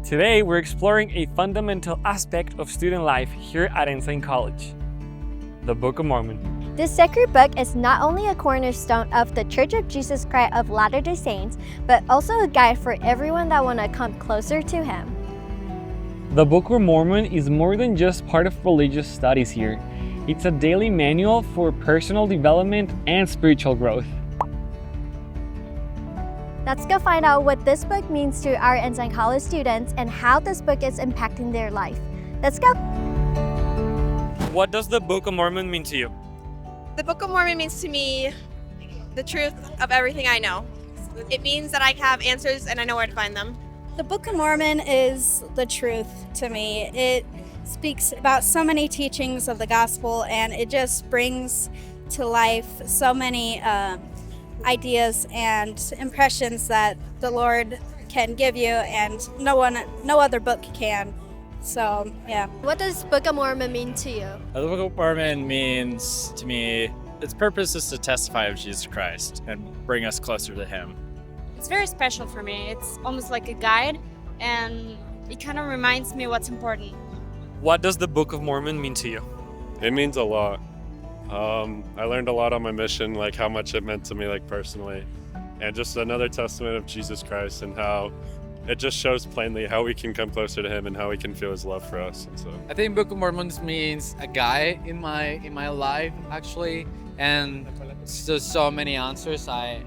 Today, we're exploring a fundamental aspect of student life here at Ensign College, the Book of Mormon. This sacred book is not only a cornerstone of the Church of Jesus Christ of Latter-day Saints, but also a guide for everyone that want to come closer to Him. The Book of Mormon is more than just part of religious studies here. It's a daily manual for personal development and spiritual growth. Let's go find out what this book means to our Ensign College students and how this book is impacting their life. Let's go! What does the Book of Mormon mean to you? The Book of Mormon means to me the truth of everything I know. It means that I have answers and I know where to find them. The Book of Mormon is the truth to me. It speaks about so many teachings of the gospel, and it just brings to life so many ideas and impressions that the Lord can give you, and no other book can. So, yeah. What does Book of Mormon mean to you? The Book of Mormon means to me, its purpose is to testify of Jesus Christ and bring us closer to Him. It's very special for me. It's almost like a guide, and it kind of reminds me what's important. What does the Book of Mormon mean to you? It means a lot. I learned a lot on my mission, like how much it meant to me, like personally, and just another testament of Jesus Christ and how it just shows plainly how we can come closer to Him and how we can feel His love for us. And so I think Book of Mormon means a guide in my life, actually, and it's just so many answers I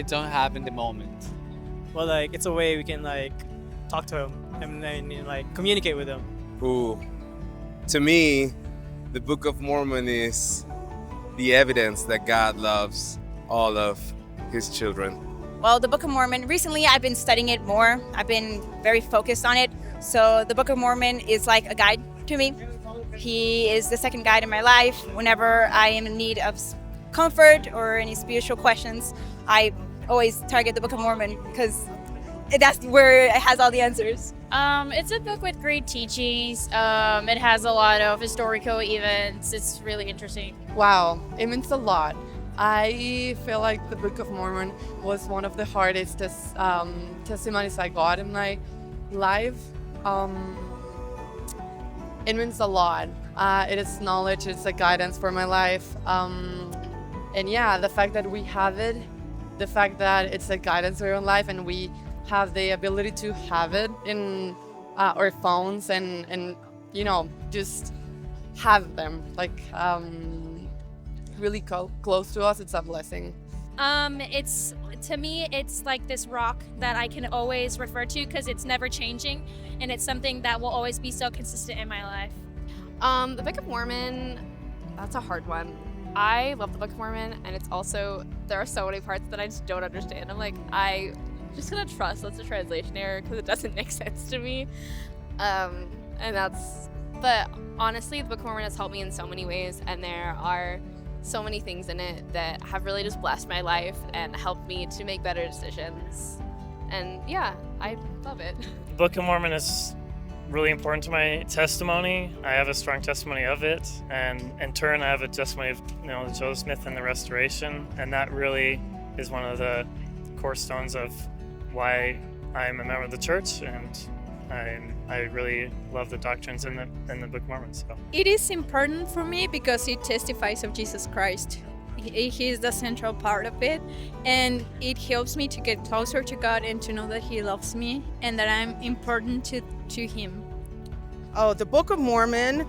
don't have in the moment. Well, it's a way we can talk to Him and then communicate with Him. Ooh, to me, the Book of Mormon is the evidence that God loves all of His children. Well, the Book of Mormon, recently I've been studying it more. I've been very focused on it. So the Book of Mormon is like a guide to me. He is the second guide in my life. Whenever I am in need of comfort or any spiritual questions, I always target the Book of Mormon because that's where it has all the answers. It's a book with great teachings. It has a lot of historical events. It's really interesting. Wow, it means a lot. I feel like the Book of Mormon was one of the hardest testimonies I got in my life. It means a lot. It is knowledge, it's a guidance for my life. And yeah, the fact that we have it, the fact that it's a guidance for your life and we have the ability to have it in our phones and just have them really close to us. It's a blessing. To me, it's like this rock that I can always refer to because it's never changing, and it's something that will always be so consistent in my life. The Book of Mormon, that's a hard one. I love the Book of Mormon, and it's also, there are so many parts that I just don't understand. I'm just gonna trust that's a translation error because it doesn't make sense to me. But honestly, the Book of Mormon has helped me in so many ways, and there are so many things in it that have really just blessed my life and helped me to make better decisions. And yeah, I love it. The Book of Mormon is really important to my testimony. I have a strong testimony of it, and in turn I have a testimony of the Joseph Smith and the Restoration, and that really is one of the core stones of why I'm a member of the church, and I really love the doctrines in the Book of Mormon. So. It is important for me because it testifies of Jesus Christ. He is the central part of it, and it helps me to get closer to God and to know that He loves me and that I'm important to Him. Oh, the Book of Mormon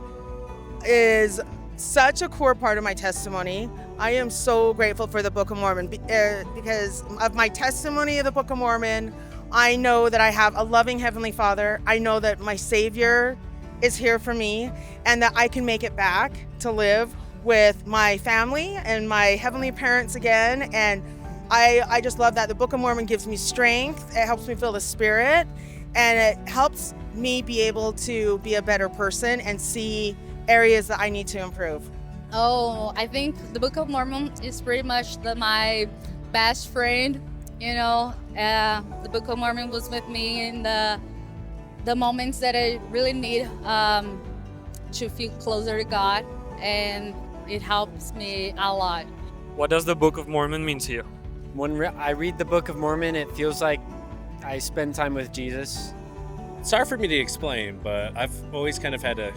is such a core part of my testimony. I am so grateful for the Book of Mormon because of my testimony of the Book of Mormon. I know that I have a loving Heavenly Father. I know that my Savior is here for me and that I can make it back to live with my family and my heavenly parents again. And I just love that. The Book of Mormon gives me strength. It helps me feel the Spirit, and it helps me be able to be a better person and see areas that I need to improve. Oh, I think the Book of Mormon is pretty much my best friend. The Book of Mormon was with me in the moments that I really need to feel closer to God, and it helps me a lot. What does the Book of Mormon mean to you? When I read the Book of Mormon, it feels like I spend time with Jesus. It's hard for me to explain, but I've always kind of had a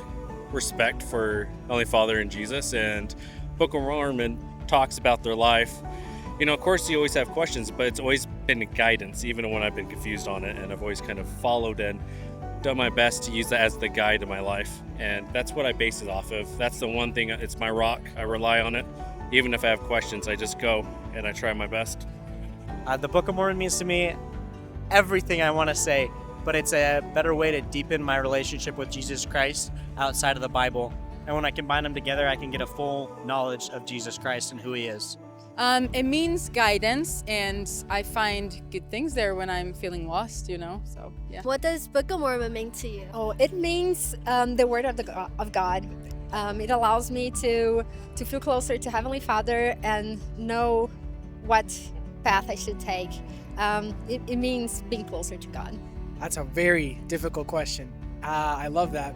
respect for Holy Father and Jesus, and Book of Mormon talks about their life. You know, of course, you always have questions, but it's always been guidance, even when I've been confused on it, and I've always kind of followed and done my best to use that as the guide in my life, and that's what I base it off of. That's the one thing, it's my rock. I rely on it. Even if I have questions, I just go and I try my best. The Book of Mormon means to me everything I want to say, but it's a better way to deepen my relationship with Jesus Christ outside of the Bible. And when I combine them together, I can get a full knowledge of Jesus Christ and who he is. It means guidance, and I find good things there when I'm feeling lost, you know, so yeah. What does Book of Mormon mean to you? Oh, it means the word of God. It allows me to feel closer to Heavenly Father and know what path I should take. It means being closer to God. That's a very difficult question. I love that.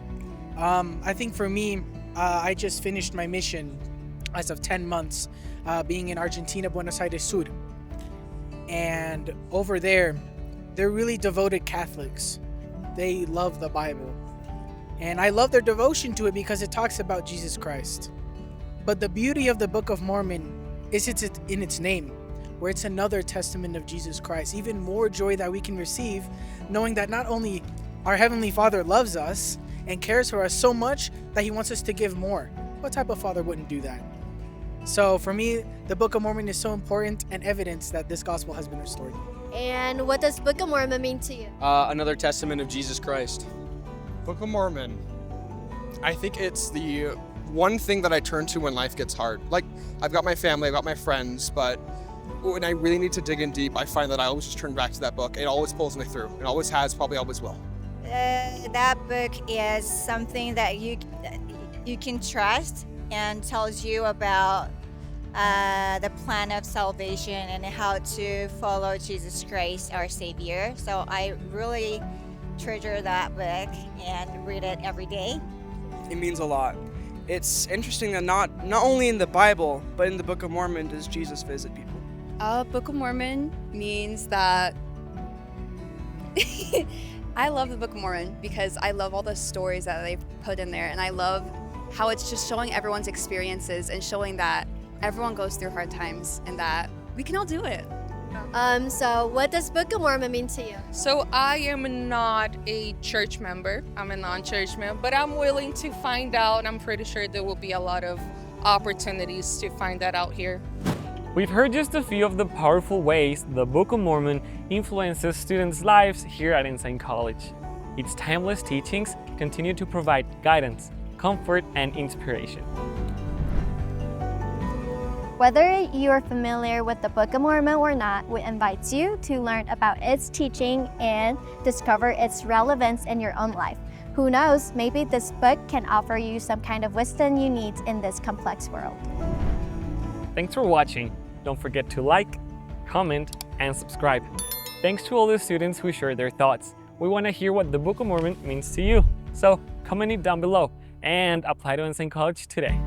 I think for me, I just finished my mission as of 10 months, being in Argentina, Buenos Aires Sur. And over there, they're really devoted Catholics. They love the Bible. And I love their devotion to it because it talks about Jesus Christ. But the beauty of the Book of Mormon is it's in its name, where it's another testament of Jesus Christ. Even more joy that we can receive, knowing that not only our Heavenly Father loves us and cares for us so much that he wants us to give more. What type of father wouldn't do that? So for me, the Book of Mormon is so important and evidence that this gospel has been restored. And what does Book of Mormon mean to you? Another testament of Jesus Christ. Book of Mormon. I think it's the one thing that I turn to when life gets hard. Like, I've got my family, I've got my friends, but when I really need to dig in deep, I find that I always just turn back to that book. It always pulls me through. It always has, probably always will. That book is something that you can trust and tells you about the plan of salvation and how to follow Jesus Christ, our Savior. So I really treasure that book and read it every day. It means a lot. It's interesting that not only in the Bible, but in the Book of Mormon does Jesus visit people. Book of Mormon means that I love the Book of Mormon because I love all the stories that they put in there, and I love how it's just showing everyone's experiences and showing that everyone goes through hard times and that we can all do it. So what does Book of Mormon mean to you? So I am not a church member. I'm a non-church member, but I'm willing to find out. I'm pretty sure there will be a lot of opportunities to find that out here. We've heard just a few of the powerful ways the Book of Mormon influences students' lives here at Ensign College. Its timeless teachings continue to provide guidance, comfort, and inspiration. Whether you are familiar with the Book of Mormon or not, we invite you to learn about its teaching and discover its relevance in your own life. Who knows, maybe this book can offer you some kind of wisdom you need in this complex world. Thanks for watching. Don't forget to like, comment, and subscribe. Thanks to all the students who shared their thoughts. We want to hear what the Book of Mormon means to you. So comment it down below and apply to Ensign College today.